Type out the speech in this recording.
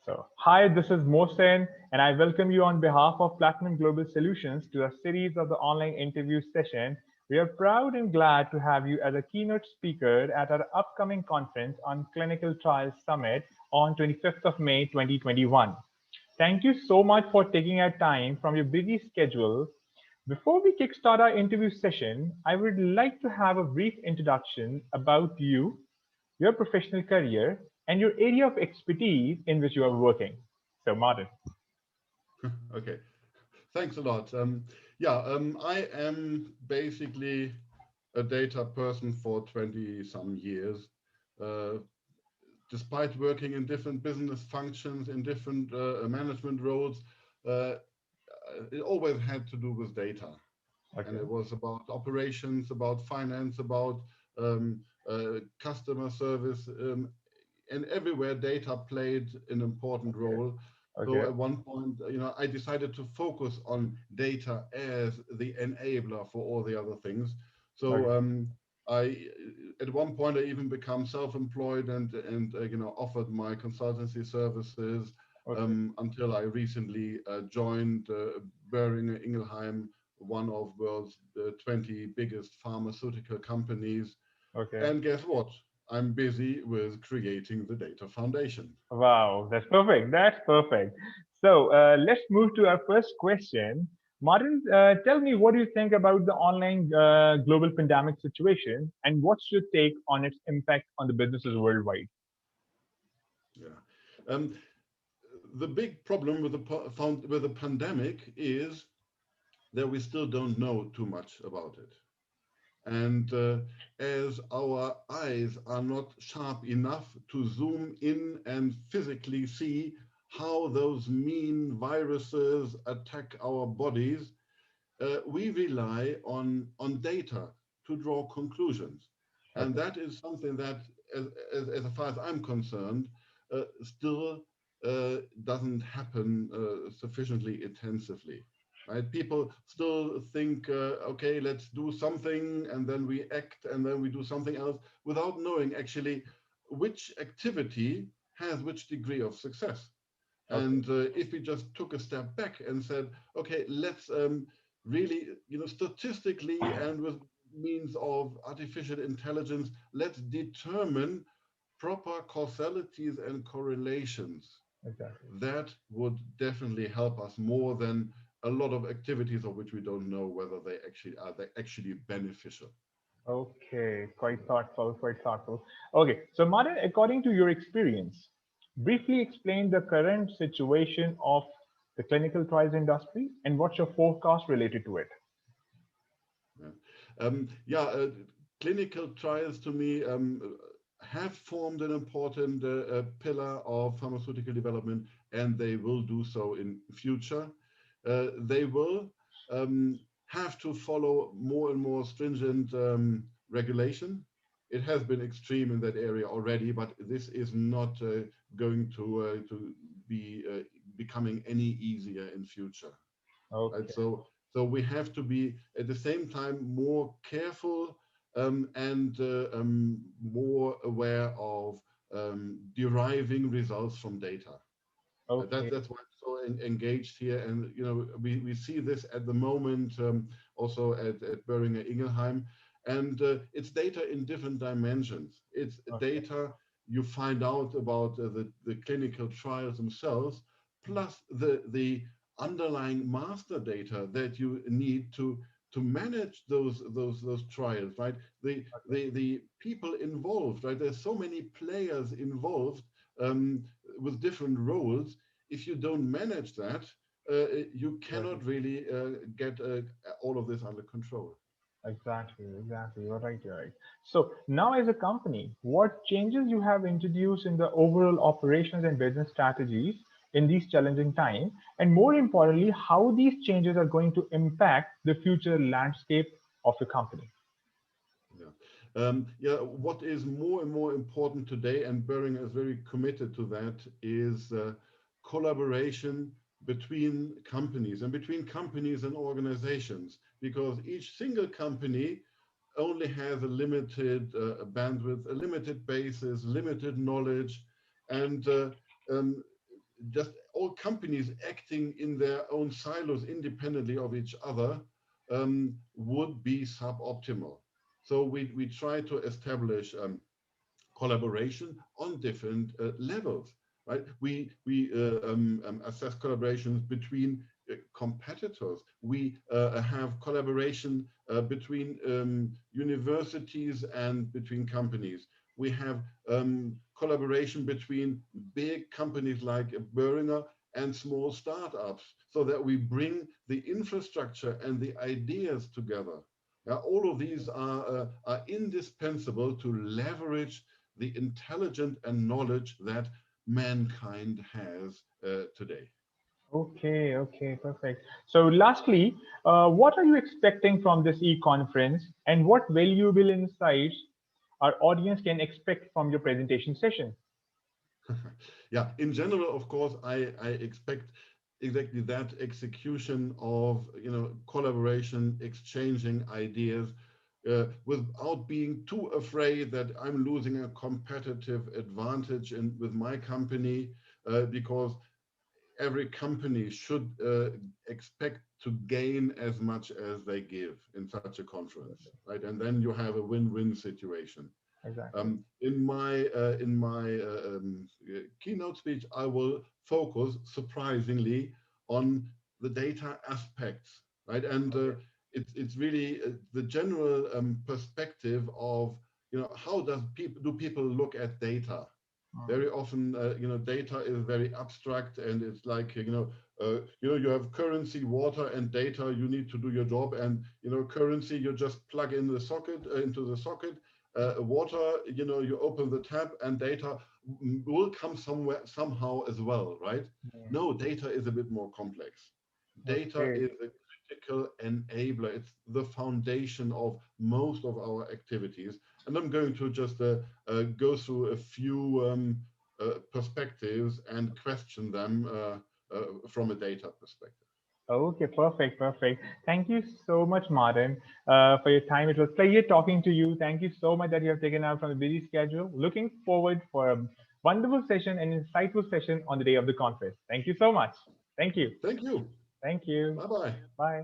Hi, this is Mohsen, and I welcome you on behalf of Platinum Global Solutions to a series of the online interview session. We are proud and glad to have you as a keynote speaker at our upcoming conference on Clinical Trials Summit on 25th of May 2021. Thank you so much for taking our time from your busy schedule. Before we kickstart our interview session, I would like to have a brief introduction about you, your professional career, and your area of expertise in which you are working. So, Martin. Okay, thanks a lot. I am basically a data person for 20 some years. Uh, Despite working in different business functions, in different management roles, uh, it always had to do with data. And Okay. it was about operations, about finance, about um, customer service, and everywhere data played an important Okay. role. So Okay. at one point, I decided to focus on data as the enabler for all the other things. Okay. So I, at one point, I even become self-employed and offered my consultancy services Okay. until I recently joined Boehringer Ingelheim, one of world's 20 biggest pharmaceutical companies. Okay. And guess what? I'm busy with creating the data foundation. Wow, that's perfect. That's perfect. So, let's move to our first question. Martin, tell me, what do you think about the online global pandemic situation, and what's your take on its impact on the businesses worldwide? Yeah. Um, the big problem with with the pandemic is that we still don't know too much about it. And as our eyes are not sharp enough to zoom in and physically see how those mean viruses attack our bodies, we rely on data to draw conclusions. And Okay. that is something that, as far as I'm concerned, still doesn't happen sufficiently intensively. Right? People still think, okay, let's do something, and then we act, and then we do something else without knowing actually which activity has which degree of success. Okay. And if we just took a step back and said, okay, let's really, statistically and with means of artificial intelligence, let's determine proper causalities and correlations. Exactly. That would definitely help us more than a lot of activities of which we don't know whether they actually beneficial. Okay, quite thoughtful, quite thoughtful. Okay, so Martin, according to your experience, briefly explain the current situation of the clinical trials industry and what's your forecast related to it. Yeah. Yeah, clinical trials to me have formed an important pillar of pharmaceutical development, and they will do so in future. They will have to follow more and more stringent regulation. It has been extreme in that area already, but this is not going to be becoming any easier in future. Right? Okay, So we have to be at the same time more careful and more aware of deriving results from data. okay, That's why I'm so engaged here, and we see this at the moment also at Boehringer Ingelheim, and it's data in different dimensions. It's okay, data you find out about the clinical trials themselves, plus the underlying master data that you need to manage those trials, right? okay, The people involved, right? There's so many players involved with different roles. If you don't manage that, you exactly, cannot really get all of this under control. exactly, exactly. You're right, you're right. So now as a company, what changes you have introduced in the overall operations and business strategies in these challenging times, and more importantly, how these changes are going to impact the future landscape of the company? Yeah. Yeah, what is more and more important today, and Boehringer is very committed to that, is collaboration between companies and between companies and organizations, because each single company only has a limited bandwidth, a limited basis, limited knowledge, and just all companies acting in their own silos independently of each other would be suboptimal. So we try to establish collaboration on different levels, right? We assess collaborations between competitors. We have collaboration between universities and between companies. We have collaboration between big companies like Boehringer and small startups, so that we bring the infrastructure and the ideas together. All of these are indispensable to leverage the intelligence and knowledge that mankind has today. Okay, okay, perfect. So, lastly, what are you expecting from this e-conference, and what valuable insights our audience can expect from your presentation session? Yeah, in general, of course, I expect exactly that execution of collaboration, exchanging ideas, without being too afraid that I'm losing a competitive advantage with my company, because every company should expect to gain as much as they give in such a conference, right? And then you have a win-win situation. Exactly. In my keynote speech, I will focus surprisingly on the data aspects, right? And Okay. it's really the general perspective of how do people look at data? Hmm. Very often, data is very abstract, and it's like you have currency, water, and data. You need to do your job, and currency you just plug in the socket into the socket. Water, you open the tap, and data will come somewhere somehow as well, right? Yeah. No, data is a bit more complex. That's Data great. is a critical enabler. It's the foundation of most of our activities. And I'm going to just go through a few perspectives and question them from a data perspective. Okay, perfect, perfect. Thank you so much, Martin, for your time. It was a pleasure talking to you. Thank you so much that you have taken out from a busy schedule. Looking forward for a wonderful session and insightful session on the day of the conference. Thank you so much. Thank you. Thank you. Thank you. Bye bye. Bye.